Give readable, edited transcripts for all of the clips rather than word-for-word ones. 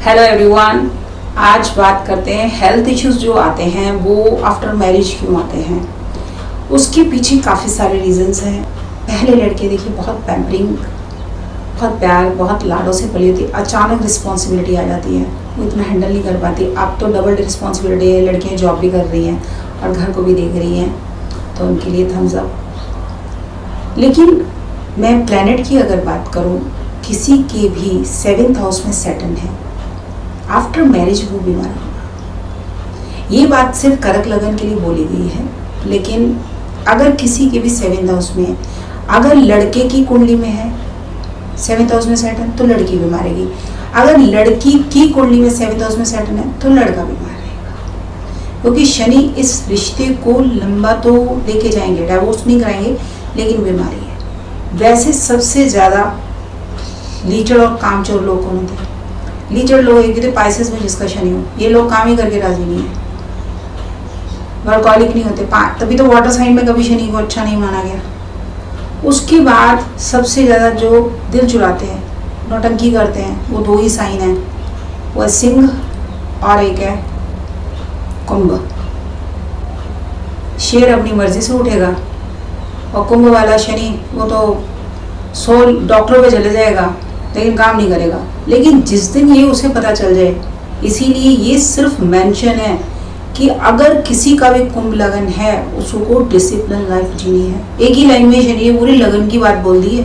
Hello everyone. आज बात करते हैं हेल्थ इश्यूज जो आते हैं वो आफ्टर मैरिज क्यों आते हैं। उसके पीछे काफ़ी सारे रीजंस हैं। पहले लड़के देखिए बहुत पैम्परिंग, बहुत प्यार, बहुत लाडों से पली होती, अचानक रिस्पॉन्सिबिलिटी आ जाती है, वो इतना हैंडल नहीं कर पाती। अब तो डबल रिस्पॉन्सिबिलिटी है, लड़कियाँ जॉब भी कर रही हैं और घर को भी देख रही हैं, तो उनके लिए थम्स अप। लेकिन मैं प्लैनेट की अगर बात करूँ, किसी के भी 7th हाउस में सैटर्न है, आफ्टर मैरिज वो बीमार होगा। ये बात सिर्फ करक लगन के लिए बोली गई है, लेकिन अगर किसी के भी 7th हाउस में, अगर लड़के की कुंडली में है 7th हाउस में सैटर्न, तो लड़की बीमार रहेगी। अगर लड़की की कुंडली में 7th हाउस में सैटर्न है तो लड़का बीमार रहेगा, क्योंकि शनि इस रिश्ते को लंबा तो लेके जाएंगे, डाइवोर्स नहीं कराएंगे, लेकिन बीमारी है। वैसे सबसे ज़्यादा लीचड़ और कामचोर लोग कौन होते हैं? लीचड़ लोग एक तो पाइसेस में जिसका शनि हो, ये लोग काम ही करके राजी नहीं है, वर्कॉलिक नहीं होते, तभी तो वाटर साइन में कभी शनि को अच्छा नहीं माना गया। उसके बाद सबसे ज़्यादा जो दिल चुराते हैं, नौटंकी करते हैं, वो 2 ही साइन हैं, वो है सिंह और एक है कुंभ। शेर अपनी मर्जी से उठेगा और कुंभ वाला शनि वो तो 100 डॉक्टरों पे चले जाएगा लेकिन काम नहीं करेगा। लेकिन जिस दिन ये उसे पता चल जाए, इसीलिए ये सिर्फ मेंशन है कि अगर किसी का भी कुंभ लगन है उसको डिसिप्लिन लाइफ जीनी है। एक ही लाइन में शनि पूरी लगन की बात बोल दी है,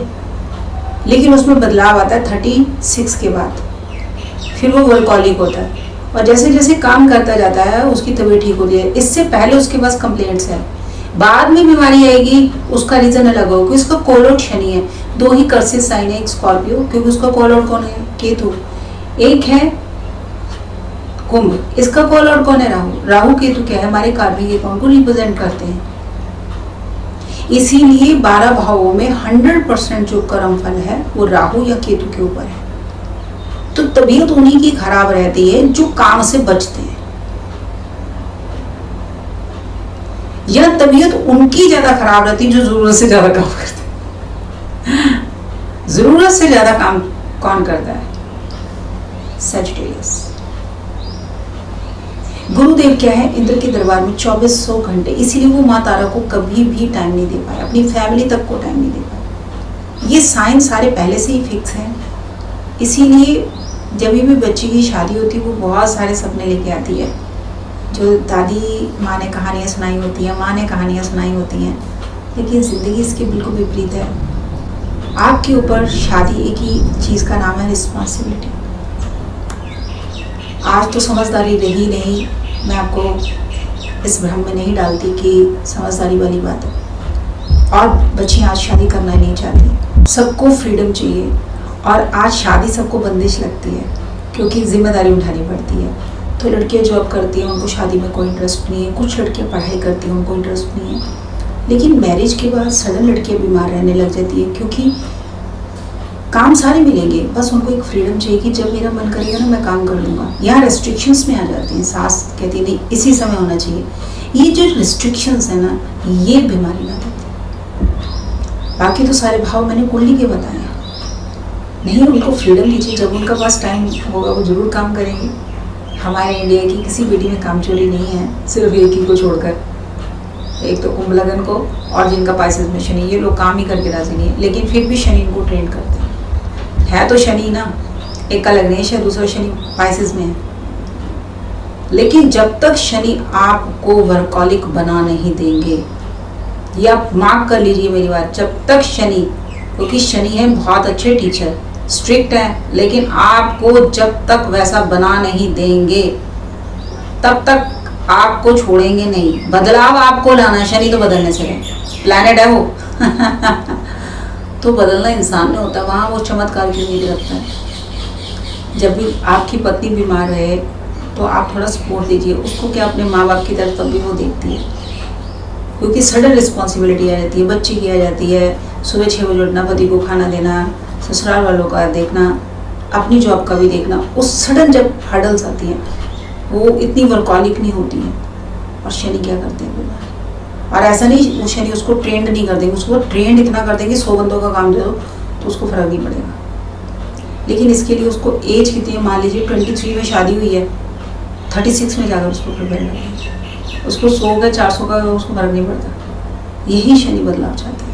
लेकिन उसमें बदलाव आता है 36 के बाद, फिर वो वर्कॉलिक होता है और जैसे जैसे काम करता जाता है उसकी तबीयत ठीक होती है। इससे पहले उसके पास कंप्लेंट्स है, बाद में बीमारी आएगी, उसका रीजन अलग होगा, क्योंकि उसका कॉल आउट शनि है। 2 ही कर्सिस साइन है, एक स्कॉर्पियो, क्योंकि उसका कॉल आउट कौन है? केतु। एक है कुंभ, इसका कॉल आउट कौन है? राहु। राहु केतु क्या है? हमारे कार्मिक अकाउंट को रिप्रेजेंट करते हैं। इसीलिए 12 भावों में 100% जो कर्म फल है वो राहु या केतु के ऊपर है। तो तबीयत उन्हीं की खराब रहती है जो काम से बचते हैं, या तबीयत उनकी ज्यादा खराब रहती है जो जरूरत से ज्यादा काम करते हैं। जरूरत से ज्यादा काम कौन करता है? सजिटेरियस। गुरुदेव क्या है? इंद्र के दरबार में 2400 घंटे, इसीलिए वो माँ तारा को कभी भी टाइम नहीं दे पाए, अपनी फैमिली तक को टाइम नहीं दे पाए। ये साइन सारे पहले से ही फिक्स हैं। इसीलिए जब भी बच्ची की शादी होती है वो बहुत सारे सपने लेके आती है। जो दादी माँ ने कहानियाँ सुनाई होती हैं, माँ ने कहानियाँ सुनाई होती हैं, लेकिन ज़िंदगी इसके बिल्कुल विपरीत है। आपके ऊपर शादी एक ही चीज़ का नाम है, रिस्पॉन्सिबिलिटी। आज तो समझदारी रही नहीं, मैं आपको इस भ्रम में नहीं डालती कि समझदारी वाली बात है। और बच्ची आज शादी करना नहीं चाहती, सबको फ्रीडम चाहिए, और आज शादी सबको बंदिश लगती है क्योंकि जिम्मेदारी उठानी पड़ती है। तो लड़कियां जॉब करती हैं, उनको शादी में कोई इंटरेस्ट नहीं है, कुछ लड़कियां पढ़ाई करती हैं, उनको इंटरेस्ट नहीं है। लेकिन मैरिज के बाद सडन लड़कियां बीमार रहने लग जाती है, क्योंकि काम सारे मिलेंगे, बस उनको एक फ्रीडम चाहिए कि जब मेरा मन करेगा ना मैं काम कर लूँगा। यहाँ रेस्ट्रिक्शंस में आ जाती हैं। सास कहती है नहीं इसी समय होना चाहिए। ये जो रिस्ट्रिक्शंस है ना, ये बीमारी ला देती है। बाकी तो सारे भाव मैंने कुंडली के बताए हैं। नहीं, उनको फ्रीडम दीजिए, जब उनका पास टाइम होगा वो ज़रूर काम करेंगे। हमारे इंडिया की किसी बेटी में कामचोरी नहीं है, सिर्फ एक ही को छोड़कर, एक तो कुंभ लगन को, और जिनका पाइसेस में शनि, ये लोग काम ही करके राजी नहीं है, लेकिन फिर भी शनि इनको ट्रेन करते हैं। है तो शनि ना, एक का लग्नेश है, दूसरा शनि पाइसेस में है। लेकिन जब तक शनि आपको वर्कॉलिक बना नहीं देंगे, या मार्क कर लीजिए मेरी बात, जब तक शनि, क्योंकि शनि है बहुत अच्छे टीचर, स्ट्रिक्ट है, लेकिन आपको जब तक वैसा बना नहीं देंगे तब तक आपको छोड़ेंगे नहीं। बदलाव आपको लाना है, शनि तो बदलने से है, प्लैनेट है वो। तो बदलना इंसान में होता है, वहाँ वो चमत्कार की उम्मीद रखता है। जब भी आपकी पत्नी बीमार रहे तो आप थोड़ा सपोर्ट दीजिए उसको, क्या अपने माँ बाप की तरफ तब भी वो देखती है, क्योंकि सडन रिस्पॉन्सिबिलिटी आ जाती है, बच्ची की आ जाती है, सुबह 6 बजे उठना, पति को खाना देना, ससुराल वालों का देखना, अपनी जॉब का भी देखना। उस सडन जब हर्डल्स आती हैं वो इतनी वर्कॉलिक नहीं होती है, और शनि क्या करते हैं बीमार। और ऐसा नहीं वो शनि उसको ट्रेंड नहीं कर देंगे, उसको ट्रेंड इतना कर देंगे 100 बंदों का काम दे दो तो उसको फर्क नहीं पड़ेगा। लेकिन इसके लिए उसको एज कितनी है, मान लीजिए 23 में शादी हुई है, 36 में जाकर उसको प्रिपेयर करना है, उसको 100 का 400 का उसको फर्क नहीं पड़ता। यही शनि बदलाव चाहते हैं।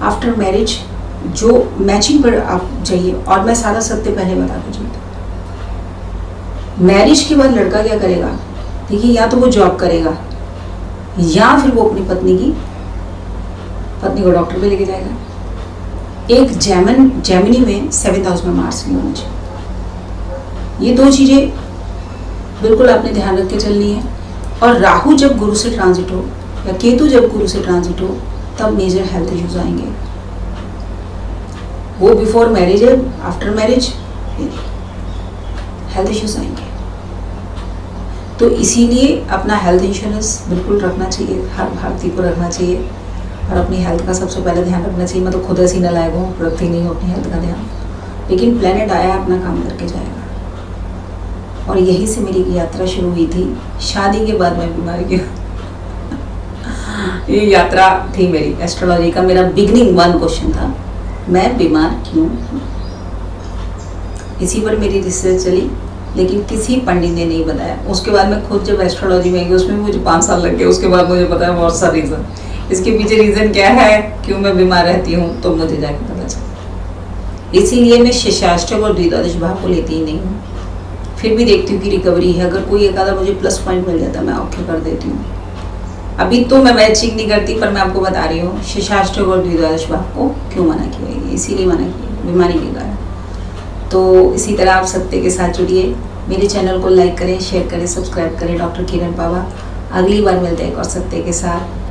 आफ्टर मैरिज जो मैचिंग पर आप जाइए, और मैं सारा सत्य पहले बता के चलता हूँ। मैरिज के बाद लड़का क्या करेगा, देखिए, या तो वो जॉब करेगा या फिर वो अपनी पत्नी को डॉक्टर पे लेके जाएगा। एक जेमिनी में 7th हाउस में मार्स नहीं होना चाहिए। ये 2 चीज़ें बिल्कुल आपने ध्यान रख के चलनी है। और राहु जब गुरु से ट्रांजिट हो या केतु जब गुरु से ट्रांजिट हो, तब मेजर हेल्थ इश्यूज आएंगे। वो बिफोर मैरिज है, आफ्टर मैरिज हेल्थ इश्यूज आएंगे। तो इसीलिए अपना हेल्थ इंश्योरेंस बिल्कुल रखना चाहिए, हर भारतीय को रखना चाहिए, और अपनी हेल्थ का सबसे पहले ध्यान रखना चाहिए। मैं तो खुद ऐसी नालायक हूँ, रखती नहीं हूँ अपनी हेल्थ का ध्यान, लेकिन प्लेनेट आया अपना काम करके जाएगा। और यहीं से मेरी यात्रा शुरू हुई थी। शादी के बाद मैं बीमार की ये यात्रा थी मेरी एस्ट्रोलॉजी का। मेरा बिगनिंग 1 क्वेश्चन था, मैं बीमार क्यों हूँ। इसी पर मेरी रिसर्च चली, लेकिन किसी पंडित ने नहीं बताया। उसके बाद मैं खुद जब एस्ट्रोलॉजी में गई, उसमें मुझे 5 साल लग गए। उसके बाद मुझे पता है बहुत सा रीज़न, इसके पीछे रीज़न क्या है, क्यों मैं बीमार रहती हूँ, तो मुझे जाके पता चला। इसीलिए मैं शिशाष्टक और द्विद्वादश भाव को लेती ही नहीं हूँ। फिर भी देखती हूँ कि रिकवरी है। अगर कोई एक आधा मुझे प्लस पॉइंट मिल जाता है, मैं ओके कर देती हूँ। अभी तो मैं मैचिंग नहीं करती, पर मैं आपको बता रही हूँ शिशाष्टक और द्विद्वादश भाव को क्यों मना किया है, इसीलिए मना किया, बीमारी के कारण। तो इसी तरह आप सत्य के साथ जुड़िए। मेरे चैनल को लाइक करें, शेयर करें, सब्सक्राइब करें। डॉक्टर किरण पावा। अगली बार मिलते हैं एक और सत्य के साथ।